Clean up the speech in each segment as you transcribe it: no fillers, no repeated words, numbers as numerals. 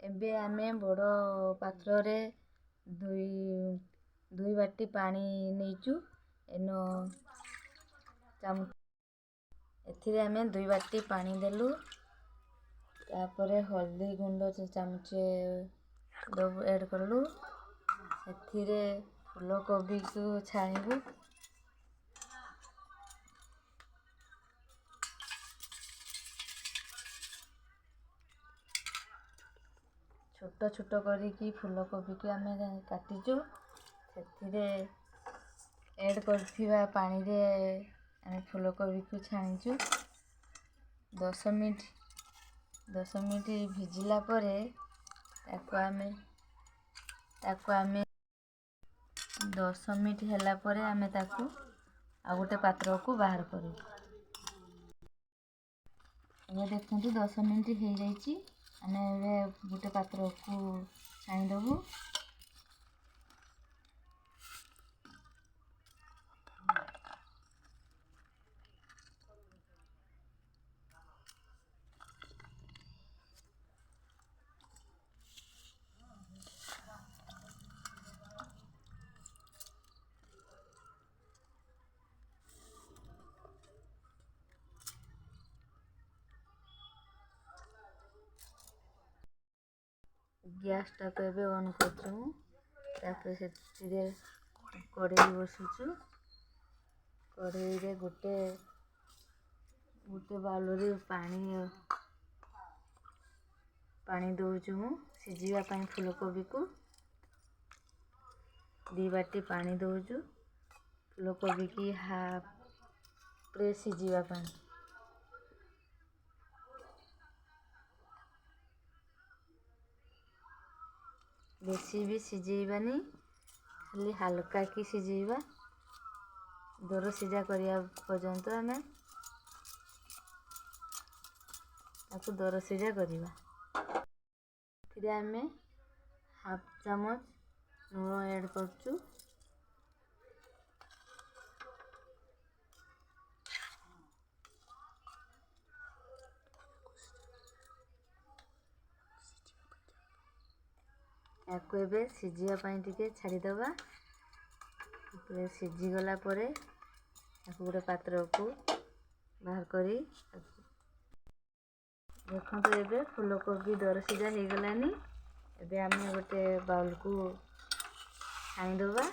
ଏବେ ଆମେ ବଡ଼ ପାତ୍ରରେ ଦୁଇ ବାଟି ପାଣି ନେଇଛୁ। ଏଥିରେ ଆମେ 2 ବାଟି ପାଣି ଦେଲୁ। ତାପରେ ହଳଦୀ ଗୁଣ୍ଡ ଚାମଚେ ଆଡ଼ କଲୁ। ସେଥିରେ ଫୁଲକୋବିକୁ ଛାଣିବୁ। ଛୋଟ ଛୋଟ କରିକି ଫୁଲକୋବିକୁ ଆମେ କାଟିଛୁ। ସେଥିରେ ଆଡ଼ କରିଥିବା ପାଣିରେ ଆମେ ଫୁଲକୋବିକୁ ଛାଣିଛୁ। 10 ମିନିଟ୍ ଭିଜିଲା ପରେ ତାକୁ ଆମେ 10 ମିନିଟ୍ ହେଲା ପରେ ଆମେ ତାକୁ ଆଉ ଗୋଟେ ପାତ୍ରକୁ ବାହାର କରିବୁ। ଏବେ ଦେଖନ୍ତୁ 10 ମିନିଟ୍ ହେଇଯାଇଛି। ଆମେ ଏବେ ଗୋଟେ ପାତ୍ରକୁ ଛାଣିଦେବୁ। ଗ୍ୟାସଟାକୁ ଏବେ ଅନ୍ କରୁଛୁ। ତାପରେ ସେଥିରେ କଡ଼େଇ ବସୁଛୁ। କଡ଼େଇରେ ଗୋଟେ ବାଉଲରେ ପାଣି ଦେଉଛୁ ମୁଁ ସିଝିବା ପାଇଁ। ଫୁଲକୋବିକୁ 2 ବାଟି ପାଣି ଦେଉଛୁ ଫୁଲକୋବିକି ହାଫ୍ରେ ସିଝିବା ପାଇଁ। ବେଶୀ ବି ସିଝେଇବାନି, ଖାଲି ହାଲକା କି ସିଝେଇବା। ଦର ସିଝା କରିବା ପର୍ଯ୍ୟନ୍ତ ଆମେ ତାକୁ ଦର ସିଝା କରିବା। ଏଥିରେ ଆମେ ହାଫ୍ ଚାମଚ ଲୁଣ ଆଡ଼ କରୁଛୁ। ୟାକୁ ଏବେ ସିଝିବା ପାଇଁ ଟିକେ ଛାଡ଼ିଦେବା। ସିଝିଗଲା ପରେ ତାକୁ ଗୋଟେ ପାତ୍ରକୁ ବାହାର କରି ଦେଖନ୍ତୁ। ଏବେ ଫୁଲକୋବି ଦର ସିଝା ହେଇଗଲାନି। ଏବେ ଆମେ ଗୋଟେ ବାଉଲକୁ ଛାଣିଦେବା।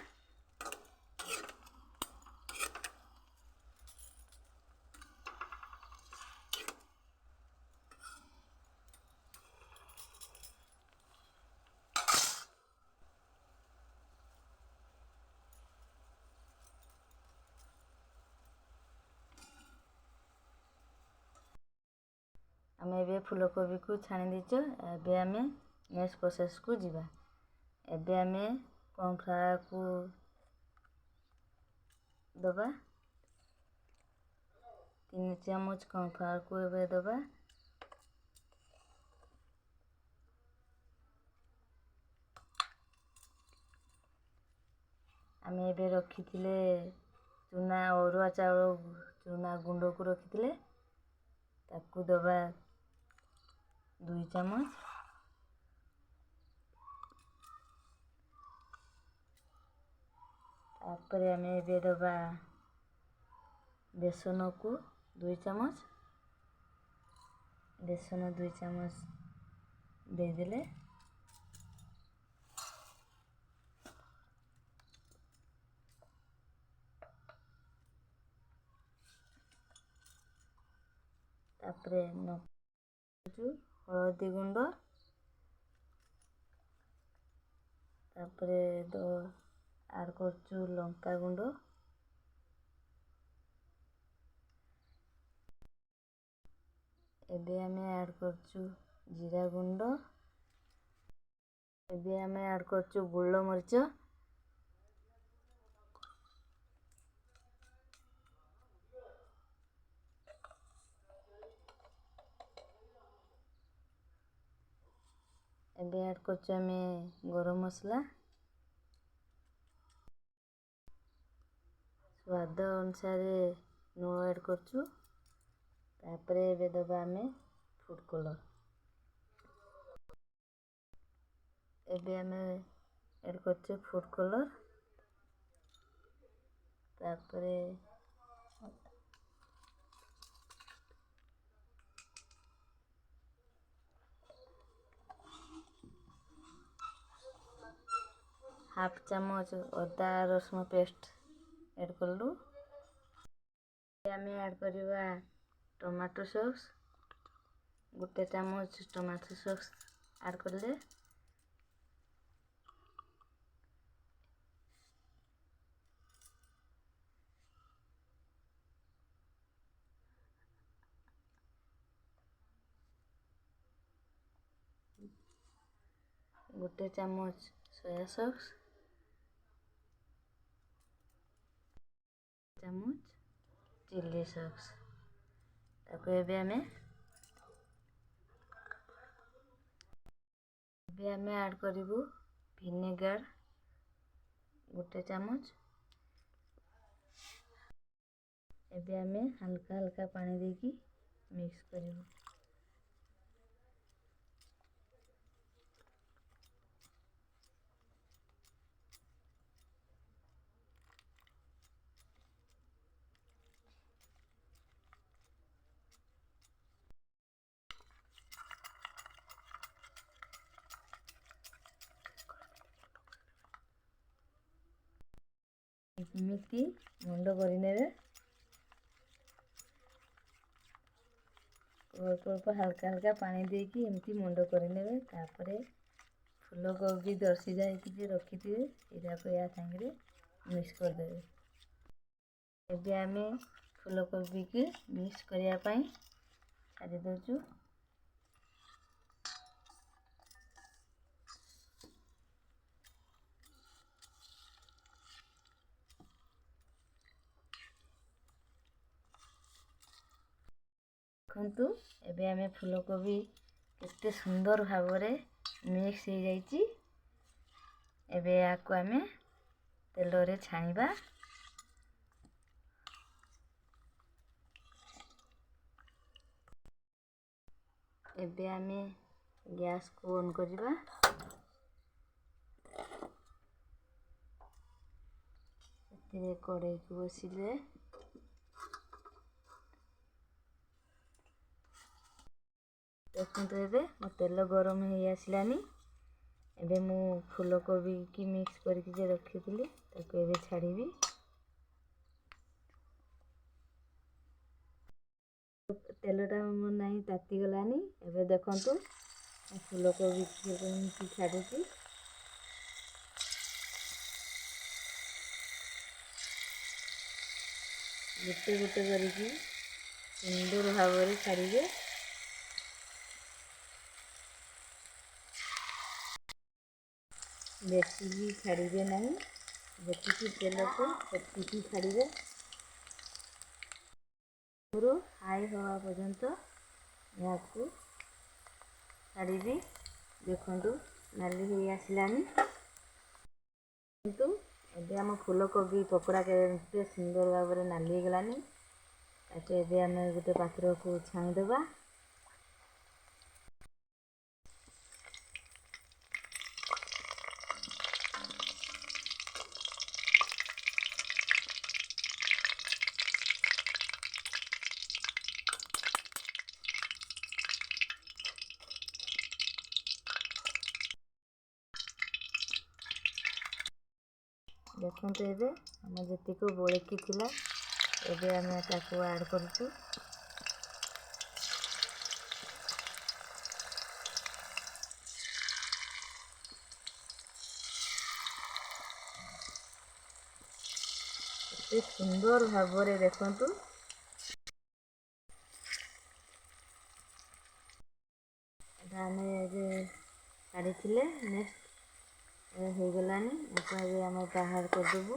ଆମେ ଏବେ ଫୁଲକୋବିକୁ ଛାଣି ଦେଇଛୁ। ଏବେ ଆମେ ନେକ୍ସଟ ପ୍ରୋସେସକୁ ଯିବା। ଏବେ ଆମେ କର୍ଣ୍ଣଫ୍ଲାୱାରକୁ ଦେବା। 3 ଚାମଚ କର୍ଣ୍ଣଫ୍ଲାୱାରକୁ ଏବେ ଦେବା। ଆମେ ଏବେ ରଖିଥିଲେ ଅରୁଆ ଚାଉଳ ଚୁନା ଗୁଣ୍ଡକୁ ରଖିଥିଲେ, ତାକୁ ଦେବା 2 ଚାମଚ। ତାପରେ ଆମେ ଏବେ ଦେବା ବେସନକୁ 2 ଚାମଚ। ବେସନ 2 ଚାମଚ ଦେଇଦେଲେ ତାପରେ ହଳଦୀ ଗୁଣ୍ଡ, ତାପରେ ଆଡ଼ କରୁଛୁ ଲଙ୍କା ଗୁଣ୍ଡ, ଏବେ ଆମେ ଆଡ଼ କରୁଛୁ ଜିରା ଗୁଣ୍ଡ, ଏବେ ଆମେ ଆଡ଼ କରୁଛୁ ଗୋଲମରିଚ, ଏବେ ଆଡ଼ କରୁଛୁ ଆମେ ଗରମ ମସଲା, ସ୍ୱାଦ ଅନୁସାରେ ଲୁଣ ଆଡ଼ କରୁଛୁ। ତାପରେ ଏବେ ଦେବା ଆମେ ଫୁଡ୍ କଲର୍। ଏବେ ଆମେ ଏଡ୍ କରୁଛେ ଫୁଡ୍ କଲର୍, ତାପରେ हाफ चामच अदा रसुण पेस्ट एड कलु। आम ऐड करवा टमाटो सॉस, गोटे चामच टमाटो सॉस ऐड करले। गोटे चामच सोया सॉस, चामच चिल्ली सॉस। ताको एबे आमे ऐड करिवु विनेगर गोटे चामच। एबे आमे हल्का हल्का पानी देकी मिक्स करिवु। एमिति मुंड करिनेबे, अल्प हल्का हल्का पानी देकी एमती मुंड करिनेबे। तापरे फूल कोबी दर्शी जाए जे रखिथिबे एटा को या संगे मिक्स कर देबे। एबे आमे फूल कोबी के मिक्स करिया पई छाडी दोचु। देखंतु एबे आमे फूल कोबी केते सुंदर भावरे मिक्स हो जाइची। एबे याको आमे तेल रे छाणीबा। एबे आमे गैस को ऑन करिबा। एते कड़ाई को बसिले देखते एबे मो तेल गरम हो आसलानी। एबे मु फूल कोबी की मिक्स करके जे रखिथिली ताको एबे छाड़ीबी। तेलटा मो नहीं ताती गलानी। एबे देखंतु फूल कोबी की छाड़ुची। गोटे गोटे करके सुंदर भाव छाड़िबे। बेसी भी छाड़िबे नहीं, जेतिकी तेल को सेतिकी छाड़िबे। पूरा हाई हवा पर्यंत याकू छाड़िबी। देखंतु नाली हो आसलानी। किंतु एबे हम फूल कोबी पकोड़ा के सुंदर भाव में नाली गलानी। ताके एबे हम गोटे पात्र को छाणी देबा। देखते एबे हम जी को बोलिकी थिला एबे आम ताको ऐड करूँ। सुंदर भाव में देखंतु आम काढ़ी नेक्स्ट हो गलानी। आम बाहर करदेबू।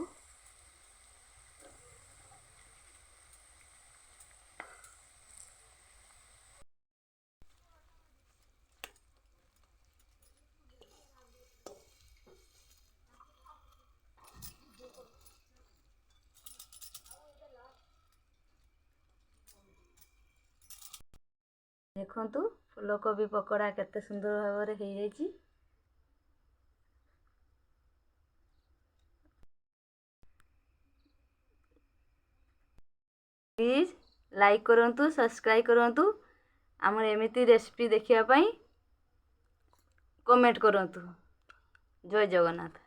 देखंतु फूल कोबी पकोड़ा केते सुंदर भाव में हो जाइए। प्लीज लाइक करंतु सब्सक्राइब करंतु आमर एमिति रेसिपी देखिया पाई कमेंट करंतु। जय जगन्नाथ।